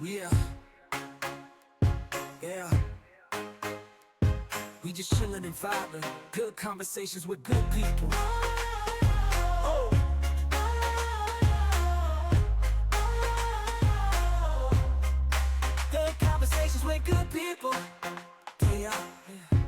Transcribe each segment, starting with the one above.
Yeah, yeah. We just chillin' and vibing. Good conversations with good people. Oh, good conversations with good people. Yeah, yeah.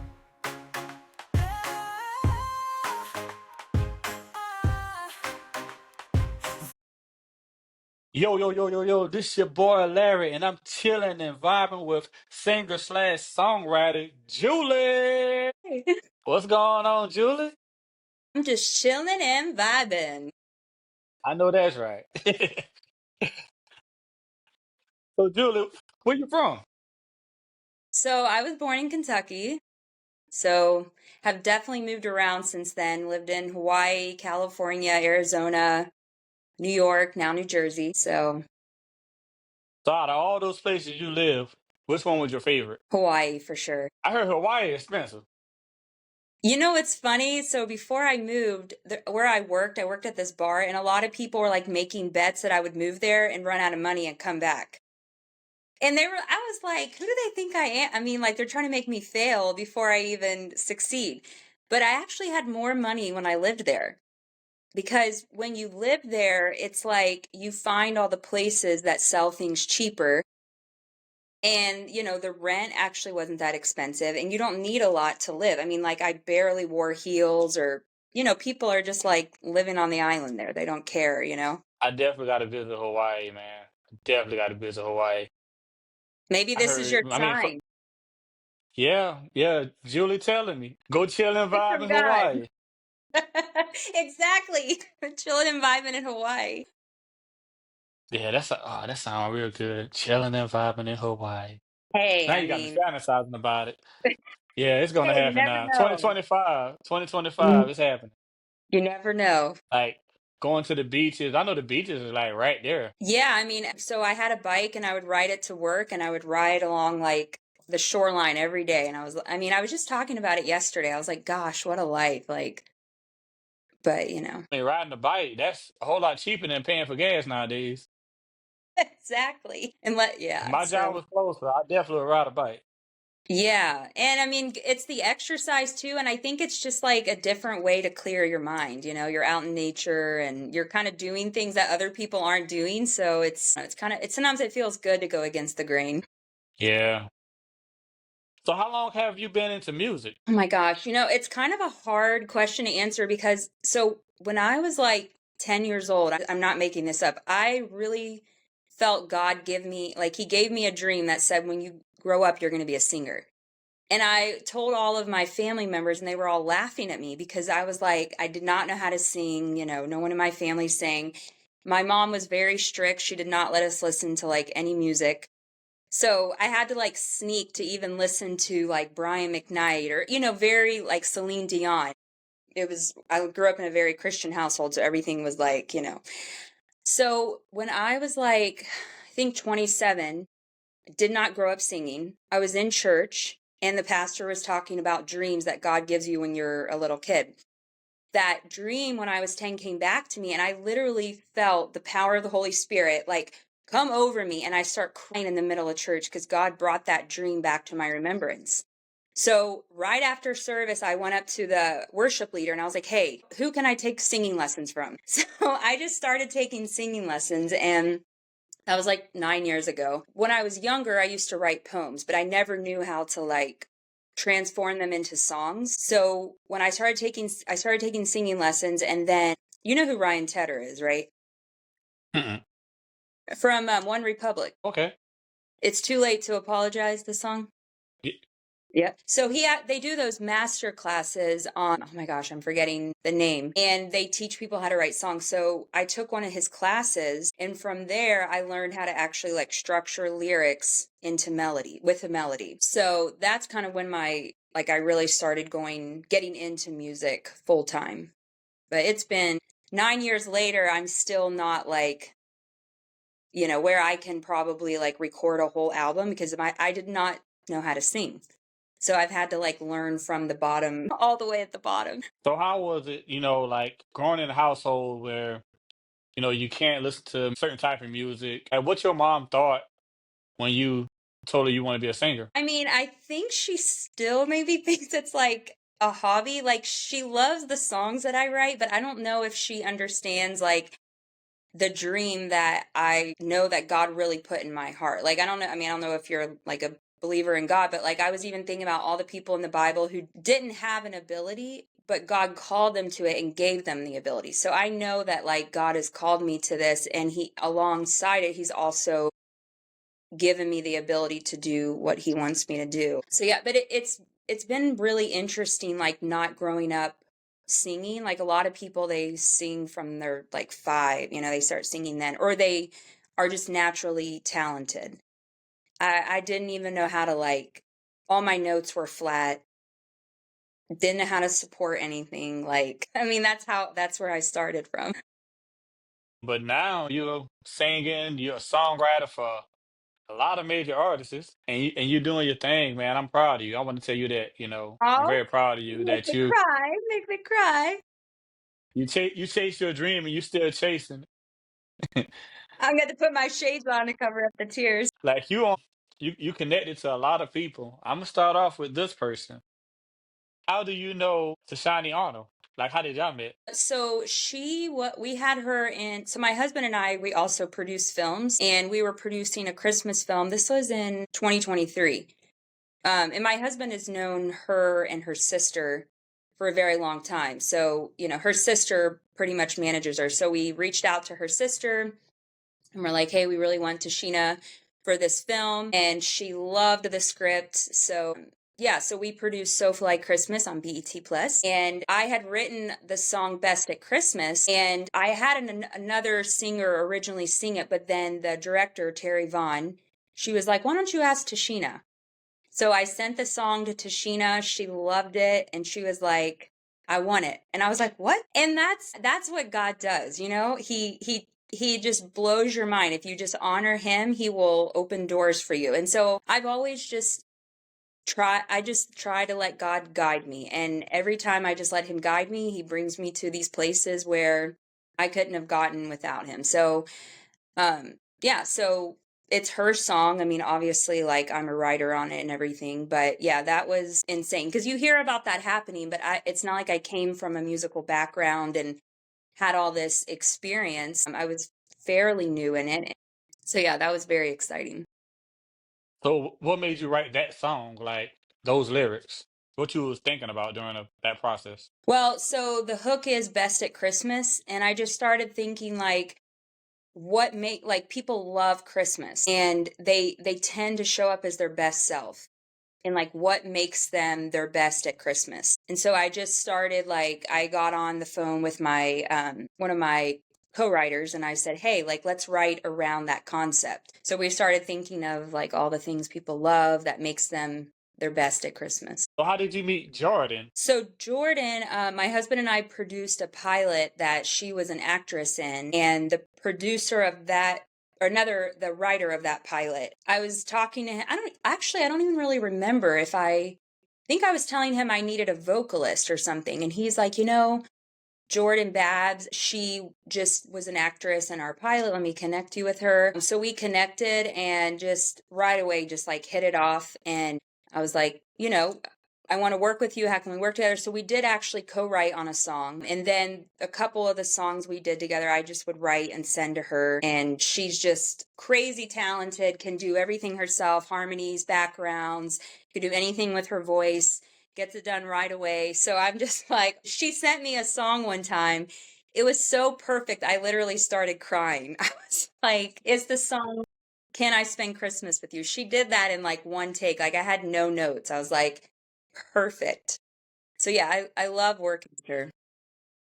Yo, yo, yo, yo, yo, this your boy Larry, and I'm chilling and vibing with singer slash songwriter Julie. I'm What's going on, Julie? just chilling and vibing. I know that's right. So, Julie, where you from? So I was born in Kentucky. So have definitely moved around since then. Lived in Hawaii, California, Arizona, New York, now New Jersey. So So, out of all those places you live, which one was your favorite? Hawaii for sure. I heard Hawaii is expensive. You know, it's funny. So before I moved, where I worked at this bar, and a lot of people were like making bets that I would move there and run out of money and come back. And I was like, who do they think I am? I mean, like, they're trying to make me fail before I even succeed. But I actually had more money when I lived there because when you live there, it's like you find all the places that sell things cheaper. And, the rent actually wasn't that expensive and you don't need a lot to live. I mean, like, I barely wore heels or, people are just like living on the island there. They don't care. I definitely got to visit Hawaii, man. Definitely got to visit Hawaii. Maybe I this is your heard, I mean, sign yeah, yeah, Julie telling me, go chill and vibe from in God. Hawaii. Exactly. Chilling and vibing in Hawaii. Yeah, that sounds real good. Chilling and vibing in Hawaii. Hey, Now I you got me mean, fantasizing about it. Yeah, it's gonna hey, you happen never now. know. 2025, You 2025, it's happening. you never know. Like going to the beaches. I know the beaches are like right there. Yeah, I mean, so I had a bike and I would ride it to work and I would ride along like the shoreline every day. And I was just talking about it yesterday. I was like, gosh, what a life. Like, but. I mean, riding a bike, that's a whole lot cheaper than paying for gas nowadays. Exactly. If Yeah. my job So, was closer, I definitely would ride a bike. yeah. And I mean, it's the exercise too. And I think it's just like a different way to clear your mind. You're out in nature and you're kind of doing things that other people aren't doing. So sometimes it feels good to go against the grain. Yeah. So how long have you been into music? Oh my gosh, it's kind of a hard question to answer because when I was like 10 years old, I'm not making this up. I really felt God give me, like, He gave me a dream that said, when you grow up, you're going to be a singer. And I told all of my family members, and they were all laughing at me because I was like, I did not know how to sing. No one in my family sang. My mom was very strict. She did not let us listen to like any music. So I had to like sneak to even listen to like Brian McKnight or, very like Celine Dion. I grew up in a very Christian household, so everything was like. So when I was like, I think 27, did not grow up singing. I was in church and the pastor was talking about dreams that God gives you when you're a little kid. That dream when I was 10 came back to me and I literally felt the power of the Holy Spirit like come over me and I start crying in the middle of church because God brought that dream back to my remembrance. So right after service, I went up to the worship leader and I was like, hey, who can I take singing lessons from? So I just started taking singing lessons and that was like 9 years ago. When I was younger, I used to write poems, but I never knew how to like transform them into songs. So when I started taking singing lessons, and then you know who Ryan Tedder is, right? Mm-mm. From One Republic. Okay. It's Too Late to Apologize. The song. Y- Yeah. So they do those master classes on, oh my gosh, I'm forgetting the name. And they teach people how to write songs. So I took one of his classes and from there I learned how to actually like structure lyrics into melody with a melody. So that's kind of when I really started getting into music full time. But it's been 9 years later, I'm still not like, where I can probably like record a whole album because I did not know how to sing. So I've had to like learn from the bottom all the way at the bottom. So how was it, like growing in a household where, you can't listen to certain type of music? And what your mom thought when you told her you want to be a singer? I mean, I think she still maybe thinks it's like a hobby. Like she loves the songs that I write, but I don't know if she understands like the dream that I know that God really put in my heart. Like I don't know, I mean, I don't know if you're like a believer in God, but like I was even thinking about all the people in the Bible who didn't have an ability, but God called them to it and gave them the ability. So I know that like God has called me to this, and he alongside it, he's also given me the ability to do what he wants me to do. So yeah, but it's been really interesting, like not growing up singing. Like a lot of people, they sing from their like 5, they start singing then, or they are just naturally talented. I didn't even know how to like, all my notes were flat, didn't know how to support anything. Like, I mean, that's where I started from. But now you're singing, you're a songwriter for a lot of major artists, and you're doing your thing, man. I'm proud of you. I want to tell you that, I'm Oh, very proud of you make that me you cry, make me cry. you chase your dream and you still chasing it. I'm going to put my shades on to cover up the tears. Like you connected to a lot of people. I'm gonna start off with this person. How do you know Tashani Arnold? Like, how did y'all meet? So what we had her in, so my husband and I, we also produce films, and we were producing a Christmas film. This was in 2023. And my husband has known her and her sister for a very long time. So, her sister pretty much manages her. So we reached out to her sister and we're like, hey, we really want Tashina for this film. And she loved the script. So yeah, so we produced So Fly Christmas on BET Plus, and I had written the song Best at Christmas, and I had another singer originally sing it, but then the director, Terry Vaughn, she was like, why don't you ask Tashina? So I sent the song to Tashina. She loved it, and she was like, I want it. And I was like, what? And that's what God does, He just blows your mind. If you just honor him, he will open doors for you. And so I've always just try to let God guide me. And every time I just let him guide me, he brings me to these places where I couldn't have gotten without him. So, yeah, so it's her song. I mean, obviously, like I'm a writer on it and everything, but yeah, that was insane because you hear about that happening, but it's not like I came from a musical background and had all this experience. I was fairly new in it. So yeah, that was very exciting. So, what made you write that song? Like those lyrics? What you was thinking about during that process? Well, so the hook is Best at Christmas, and I just started thinking like what make like people love Christmas and they tend to show up as their best self, and like what makes them their best at Christmas. And so I just started like I got on the phone with my one of my co-writers and I said, "Hey, like let's write around that concept." So we started thinking of like all the things people love that makes them their best at Christmas. So, how did you meet Jordan? So Jordan, my husband and I produced a pilot that she was an actress in, and the producer of that, or the writer of that pilot, I was talking to him. I don't even really remember if I think I was telling him I needed a vocalist or something, and he's like, Jordan Babs, she just was an actress in our pilot. Let me connect you with her. So we connected and just right away, just like hit it off. And I was like, I want to work with you. How can we work together? So we did actually co-write on a song. And then a couple of the songs we did together, I just would write and send to her. And she's just crazy talented, can do everything herself, harmonies, backgrounds, could do anything with her voice, gets it done right away. So I'm just like, she sent me a song one time. It was so perfect. I literally started crying. I was like, it's the song, Can I Spend Christmas with You? She did that in like one take. Like I had no notes. I was like, perfect. So yeah, I love working with her.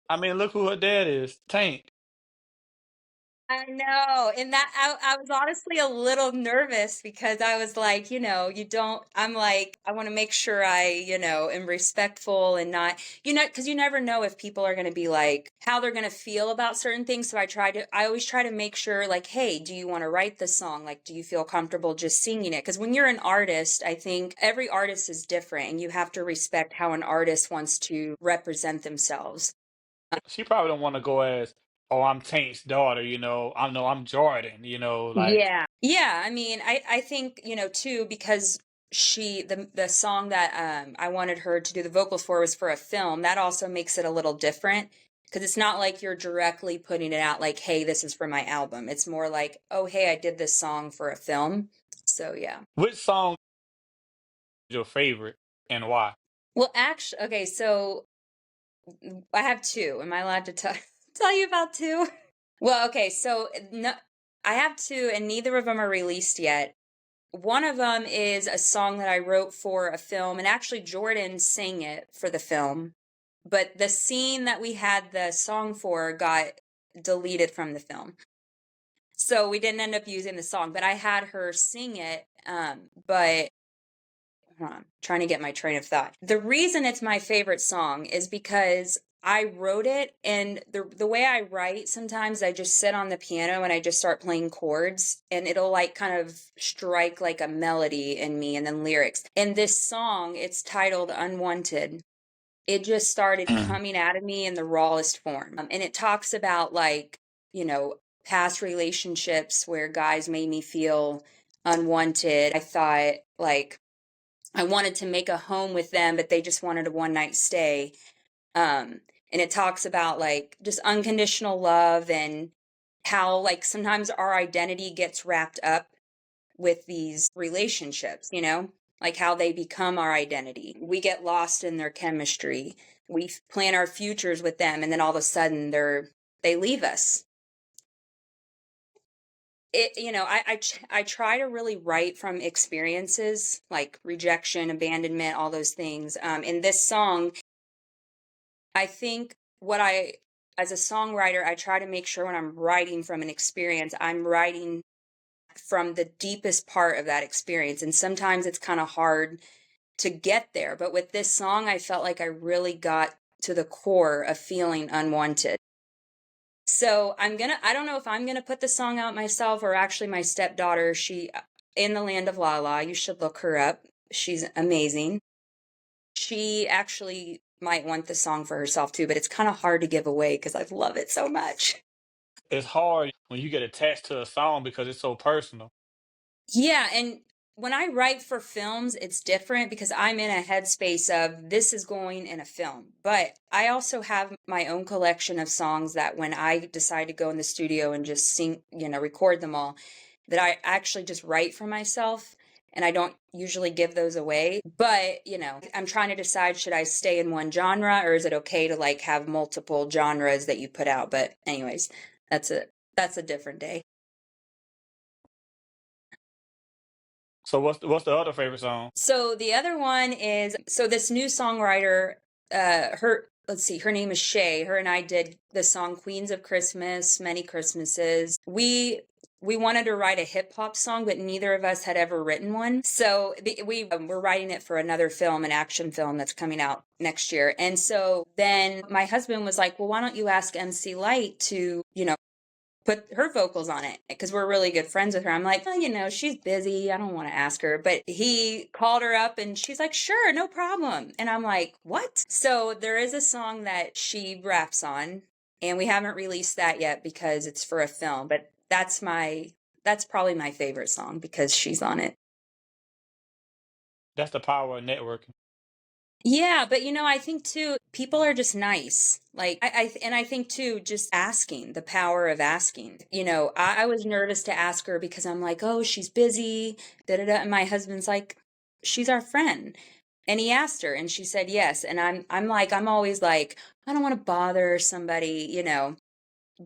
I mean, look who her dad is, Tank. I know. And I was honestly a little nervous because I was like, I'm like, I want to make sure I, am respectful and not, because you never know if people are going to be like, how they're going to feel about certain things. So I always try to make sure like, hey, do you want to write the song? Like, do you feel comfortable just singing it? Because when you're an artist, I think every artist is different and you have to respect how an artist wants to represent themselves. She probably don't want to go as oh, I'm Taint's daughter, I know I'm Jordan, like Yeah, I mean, I think, too, because the song that I wanted her to do the vocals for was for a film. That also makes it a little different because it's not like you're directly putting it out like, "Hey, this is for my album." It's more like, "Oh, hey, I did this song for a film." So, yeah. which song is your favorite and why? Well, actually, okay, so I have two. Am I allowed to tell you about two? Well, okay, so no, I have two, and neither of them are released yet. One of them is a song that I wrote for a film, and actually Jordan sang it for the film. But the scene that we had the song for got deleted from the film. So we didn't end up using the song, but I had her sing it. But hold on, trying to get my train of thought. The reason it's my favorite song is because I wrote it, and the way I write, sometimes I just sit on the piano and I just start playing chords, and it'll like kind of strike like a melody in me and then lyrics. And this song, it's titled Unwanted. It just started Mm. coming out of me in the rawest form. And it talks about like, past relationships where guys made me feel unwanted. I thought like I wanted to make a home with them, but they just wanted a one night stay. And it talks about like just unconditional love and how like sometimes our identity gets wrapped up with these relationships, like how they become our identity. We get lost in their chemistry. We plan our futures with them, and then all of a sudden they leave us. I try to really write from experiences like rejection, abandonment, all those things. In this song, I think as a songwriter, I try to make sure when I'm writing from an experience, I'm writing from the deepest part of that experience. And sometimes it's kind of hard to get there. But with this song, I felt like I really got to the core of feeling unwanted. So I don't know if I'm gonna put the song out myself or actually my stepdaughter. She, in the land of La La, you should look her up. She's amazing. She actually might want the song for herself too, but it's kind of hard to give away because I love it so much. It's hard when you get attached to a song because it's so personal. Yeah, and when I write for films, it's different because I'm in a headspace of this is going in a film. But I also have my own collection of songs that when I decide to go in the studio and just sing, record them all, that I actually just write for myself. And I don't usually give those away. But, I'm trying to decide, should I stay in one genre or is it okay to like have multiple genres that you put out? But anyways, that's a different day. So what's the other favorite song? So the other one is this new songwriter, her name is Shay. Her and I did the song Queens of Christmas, Many Christmases. We wanted to write a hip hop song, but neither of us had ever written one. So we're writing it for another film, an action film that's coming out next year. And so then my husband was like, well, why don't you ask MC Light to, put her vocals on it because we're really good friends with her. I'm like, well, she's busy. I don't want to ask her. But he called her up and she's like, sure, no problem. And I'm like, what? So there is a song that she raps on, and we haven't released that yet because it's for a film. But that's probably my favorite song because she's on it. That's the power of networking. Yeah, but I think too, people are just nice. Like and I think too, just asking, the power of asking. I was nervous to ask her because I'm like, oh, she's busy, da da da. And my husband's like, she's our friend. And he asked her and she said yes. And I'm always like, I don't want to bother somebody.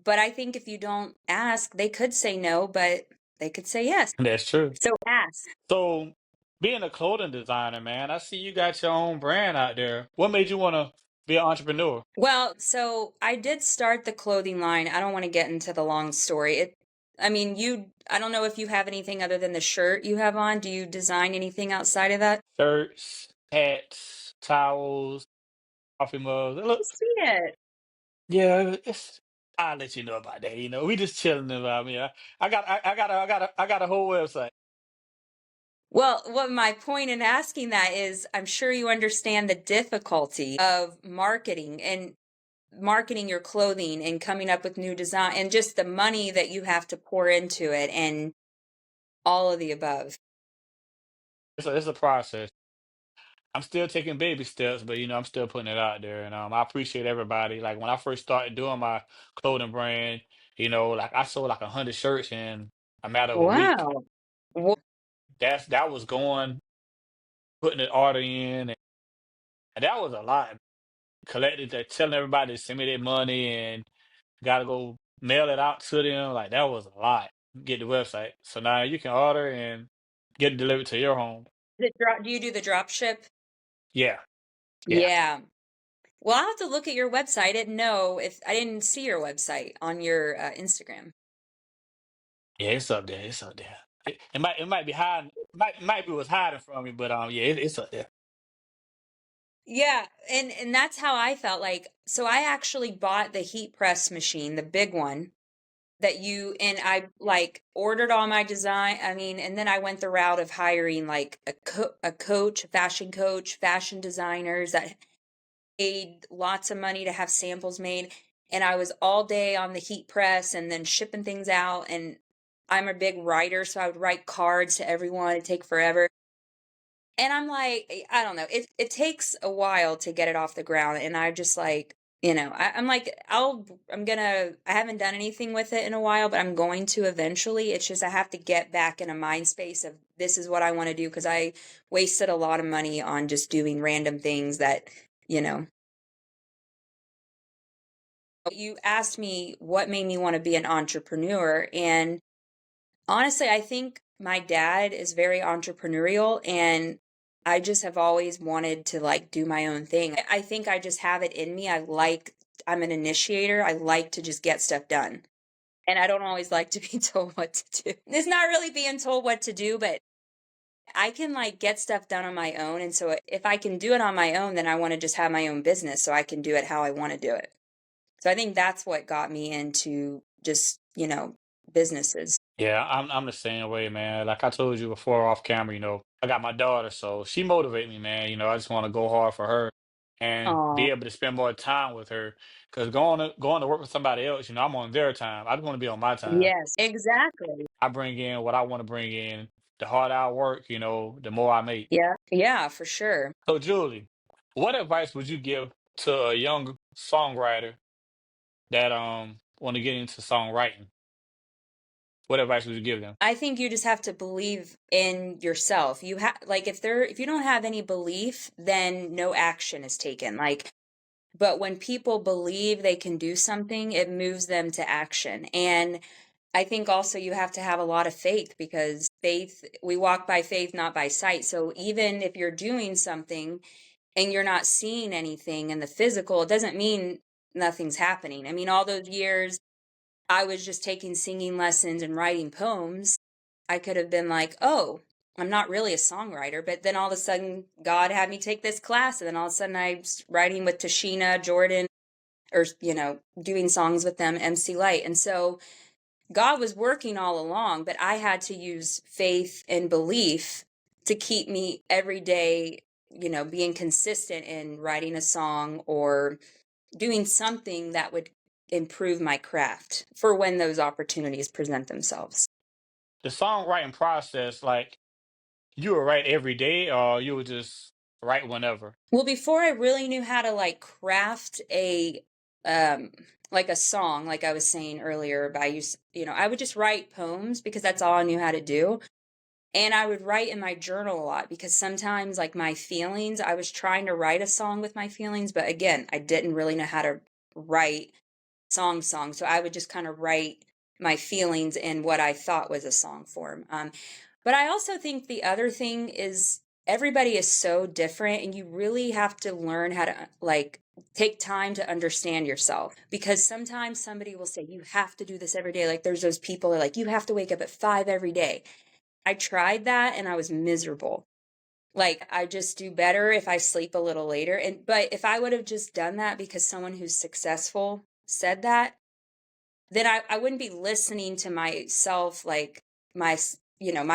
But I think if you don't ask, they could say no, but they could say yes. That's true. So ask. So being a clothing designer, man, I see you got your own brand out there. What made you want to be an entrepreneur? Well, so I did start the clothing line. I don't want to get into the long story. I don't know if you have anything other than the shirt you have on. Do you design anything outside of that? Shirts, hats, towels, coffee mugs. I Look, see it. yeah, I'll let you know about that. We just chilling about me. I got a whole website. Well, what my point in asking that is, I'm sure you understand the difficulty of marketing. And marketing your clothing and coming up with new design and just the money that you have to pour into it and all of the above. It's a process. I'm still taking baby steps, but I'm still putting it out there, and I appreciate everybody. Like when I first started doing my clothing brand, like I sold like 100 shirts in a matter of a week. Wow. That was going, putting an order in, and that was a lot. Collected that, telling everybody to send me their money, and gotta go mail it out to them. Like that was a lot. Get the website, so now you can order and get it delivered to your home. Do you do the drop ship? Yeah, yeah, Yeah. Well, I'll have to look at your website. I didn't know if I didn't see your website on your Instagram. yeah. It's up there. It's up there. It might be hiding. Might be what's hiding from me, but yeah, it's up there. Yeah, and that's how I felt like. So I actually bought the heat press machine, the big one that you and I like ordered all my design. I mean, and then I went the route of hiring like a coach, a fashion designers that paid lots of money to have samples made. And I was all day on the heat press and then shipping things out. And I'm a big writer, so I would write cards to everyone. It'd take forever. And I'm like, I don't know. It takes a while to get it off the ground. And I just like, I'm like, I haven't done anything with it in a while, but I'm going to eventually. It's just I have to get back in a mind space of this is what I want to do because I wasted a lot of money on just doing random things that, you know. You asked me what made me want to be an entrepreneur. And honestly, I think my dad is very entrepreneurial and I just have always wanted to like do my own thing. I think I just have it in me. I'm an initiator. I like to just get stuff done. And I don't always like to be told what to do. It's not really being told what to do, but I can like get stuff done on my own. And so if I can do it on my own, then I want to just have my own business so I can do it how I want to do it. So I think that's what got me into just, businesses. Yeah, I'm the same way, man. Like I told you before off camera, I got my daughter, so she motivates me, man. I just want to go hard for her and be Oh, able to spend more time with her. Because going to work with somebody else, I'm on their time. I just want to be on my time. yes, exactly. I bring in what I want to bring in. The harder I work, the more I make. Yeah. Yeah, for sure. So, Julie, what advice would you give to a young songwriter that want to get into songwriting? What advice would you give them? I think you just have to believe in yourself. You have like if you don't have any belief, then no action is taken. Like but when people believe they can do something, it moves them to action. And I think also you have to have a lot of faith because we walk by faith, not by sight. So even if you're doing something and you're not seeing anything in the physical, it doesn't mean nothing's happening. I mean, all those years I was just taking singing lessons and writing poems, I could have been like, oh, I'm not really a songwriter. But then all of a sudden, God had me take this class. And then all of a sudden, I was writing with Tashina, Jordan, or, doing songs with them, MC Light. And so God was working all along, but I had to use faith and belief to keep me every day, being consistent in writing a song or doing something that would improve my craft for when those opportunities present themselves. The songwriting process, like you would write every day, or you would just write whenever. Well, before I really knew how to like craft a um like a song, like I was saying earlier, I would just write poems because that's all I knew how to do. And I would write in my journal a lot because sometimes like my feelings, I was trying to write a song with my feelings, but again, I didn't really know how to write song. So I would just kind of write my feelings in what I thought was a song form. But I also think the other thing is everybody is so different and you really have to learn how to like take time to understand yourself because sometimes somebody will say you have to do this every day. Like there's those people that are like you have to wake up at 5 every day. I tried that and I was miserable. Like I just do better if I sleep a little later. But if I would have just done that because someone who's successful said that, then I wouldn't be listening to myself, like my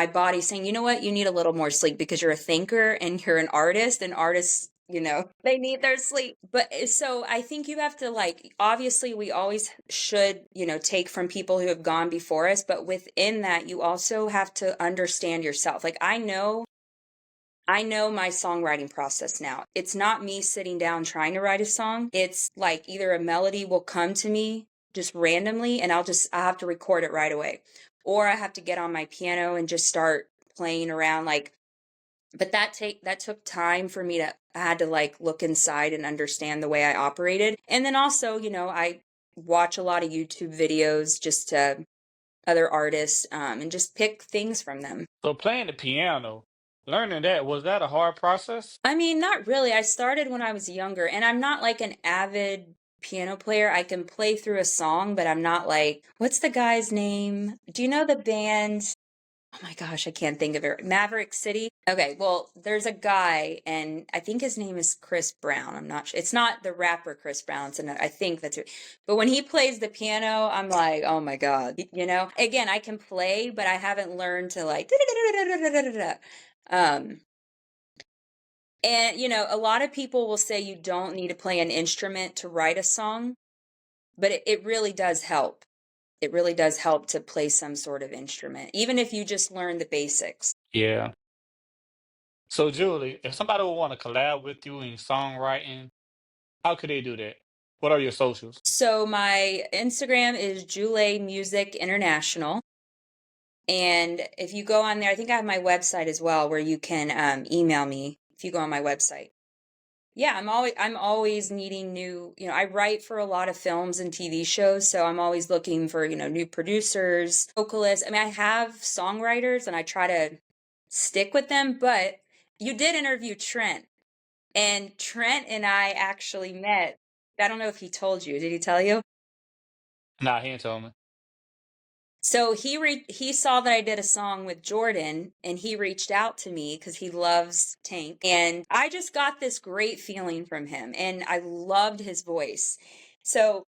body saying, you know what, you need a little more sleep because you're a thinker and you're an artist and artists they need their sleep. But so I think you have to like, obviously we always should, take from people who have gone before us, but within that, you also have to understand yourself. Like I know my songwriting process now. It's not me sitting down trying to write a song. It's like either a melody will come to me just randomly and I have to record it right away. Or I have to get on my piano and just start playing around but that took time for me I had to like look inside and understand the way I operated. And then also, I watch a lot of YouTube videos just to other artists and just pick things from them. So playing the piano, learning that, was that a hard process? I mean, not really. I started when I was younger, and I'm not like an avid piano player. I can play through a song, but I'm not like, what's the guy's name? Do you know the band? Oh my gosh, I can't think of it. Maverick City. Okay, well, there's a guy, and I think his name is Chris Brown. I'm not sure. It's not the rapper Chris Brown. I think that's it. But when he plays the piano, I'm like, oh my God. Again, I can play, but I haven't learned to like. Um, and, a lot of people will say you don't need to play an instrument to write a song, but it really does help. It really does help to play some sort of instrument, even if you just learn the basics. Yeah. So Julie, if somebody would want to collab with you in songwriting, how could they do that? What are your socials? So my Instagram is Jule Music International. And if you go on there, I think I have my website as well where you can email me if you go on my website. Yeah, I'm always needing new, I write for a lot of films and TV shows, so I'm always looking for, new producers, vocalists. I mean, I have songwriters and I try to stick with them, but you did interview Trent, and Trent and I actually met. I don't know if he told you. Did he tell you? Nah, he ain't told me. So he saw that I did a song with Jordan, and he reached out to me because he loves Tank, and I just got this great feeling from him, and I loved his voice. So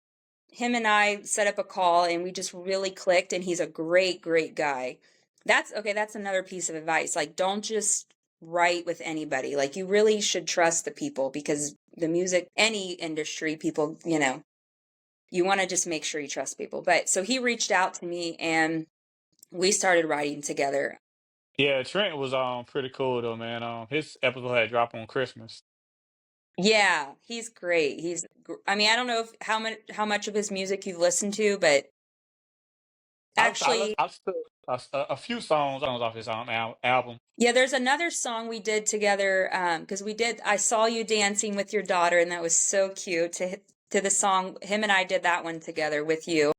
him and I set up a call, and we just really clicked, and he's a great, great guy. That's okay. That's another piece of advice. Like, don't just write with anybody. Like, you really should trust the people because the music, any industry, people, you want to just make sure you trust people. But so he reached out to me and we started writing together. Yeah, Trent was pretty cool though, man. His episode had dropped on Christmas. Yeah, he's great. I mean, I don't know how much of his music you've listened to, but actually, I listened to a few songs off his album. yeah, there's another song we did together because I saw you dancing with your daughter, and that was so cute to the song. Him and I did that one together with you.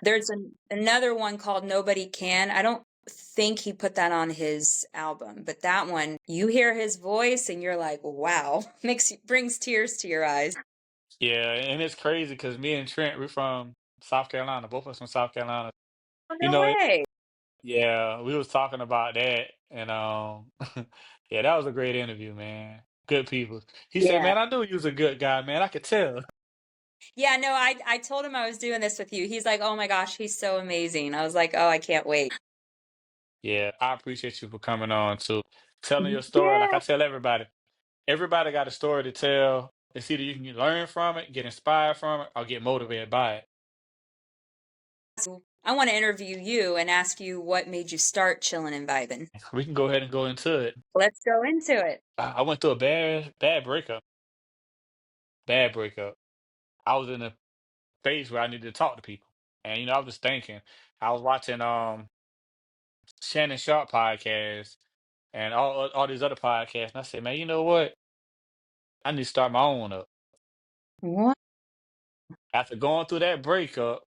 There's another one called Nobody Can. I don't think he put that on his album, but that one, you hear his voice and you're like, wow, brings tears to your eyes. Yeah, and it's crazy because me and Trent, we're from South Carolina. Both of us from South Carolina. Oh, You no know, way. yeah, we was talking about that, and yeah, that was a great interview, man. Good people. He said, Yeah. "Man, I knew you was a good guy, man. I could tell." Yeah, no, I told him I was doing this with you. He's like, oh my gosh, he's so amazing. I was like, oh, I can't wait. Yeah, I appreciate you for coming on too, telling your story. Like Yeah. I tell everybody, everybody got a story to tell. It's either you can learn from it, get inspired from it, or get motivated by it. I want to interview you and ask you what made you start chilling and vibing. We can go ahead and go into it. Let's go into it. I went through a bad breakup. Bad breakup. I was in a phase where I needed to talk to people, and I was just thinking. I was watching Shannon Sharp podcast and all these other podcasts, and I said, man, you know what? I need to start my own up. What? After going through that breakup,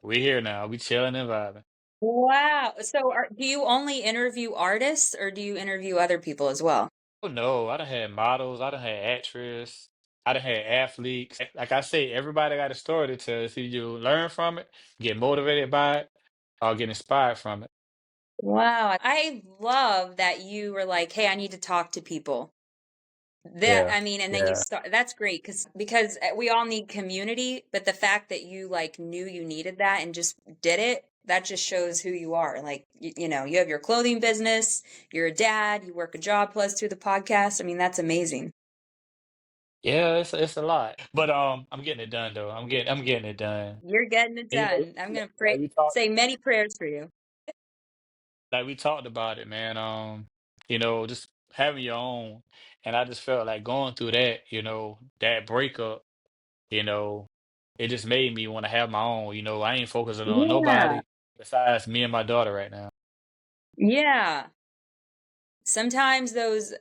we here now. We chilling and vibing. Wow. So do you only interview artists or do you interview other people as well? Oh no, I done had models, I done had actress, I done had athletes. Like I say, everybody got a story to tell. So you learn from it, get motivated by it, or get inspired from it. Wow. I love that you were like, hey, I need to talk to people. Yeah, I mean, and then you yeah, start, that's great because we all need community, but the fact that you like knew you needed that and just did it, that just shows who you are. Like, you have your clothing business, you're a dad, you work a job plus through the podcast. I mean, that's amazing. Yeah, it's a lot. But I'm getting it done though. I'm getting it done. You're getting it And, you know, done. I'm gonna like pray, we talked say many prayers for you. like we talked about it, man. Just having your own. And I just felt like going through that, that breakup, you know, it just made me want to have my own. I ain't focusing on Yeah. nobody besides me and my daughter right now. Yeah. Sometimes those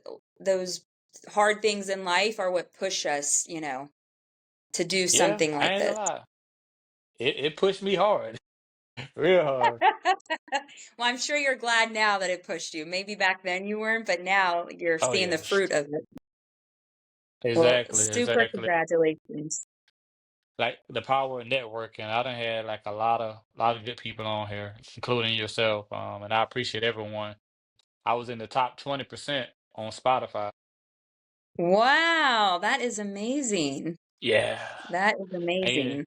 hard things in life are what push us, to do Yeah, something I like ain't gonna this. lie. It pushed me hard, real hard. Well, I'm sure you're glad now that it pushed you. Maybe back then you weren't, but now you're Oh seeing the yeah, fruit of it. Well, exactly, super exactly. congratulations. Like the power of networking. I done had like a lot of good people on here, including yourself. And I appreciate everyone. I was in the top 20% on Spotify. Wow, that is amazing. Yeah. That is And amazing.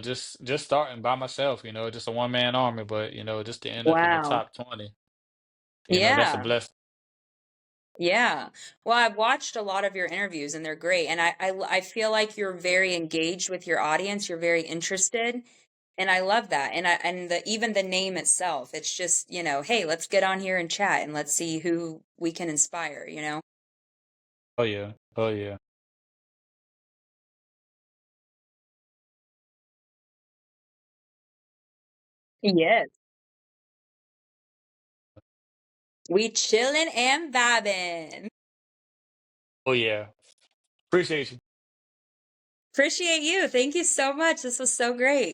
just starting by myself, just a one man army, but just to end up in the Wow. top 20, that's a Yeah. blessing. Yeah. Well, I've watched a lot of your interviews and they're great. And I feel like you're very engaged with your audience. You're very interested. And I love that. And even the name itself, it's just, hey, let's get on here and chat and let's see who we can inspire. Oh yeah. Oh yeah. Yes. We chilling and vibing. Oh yeah. Appreciate you. Appreciate you. Thank you so much. This was so great.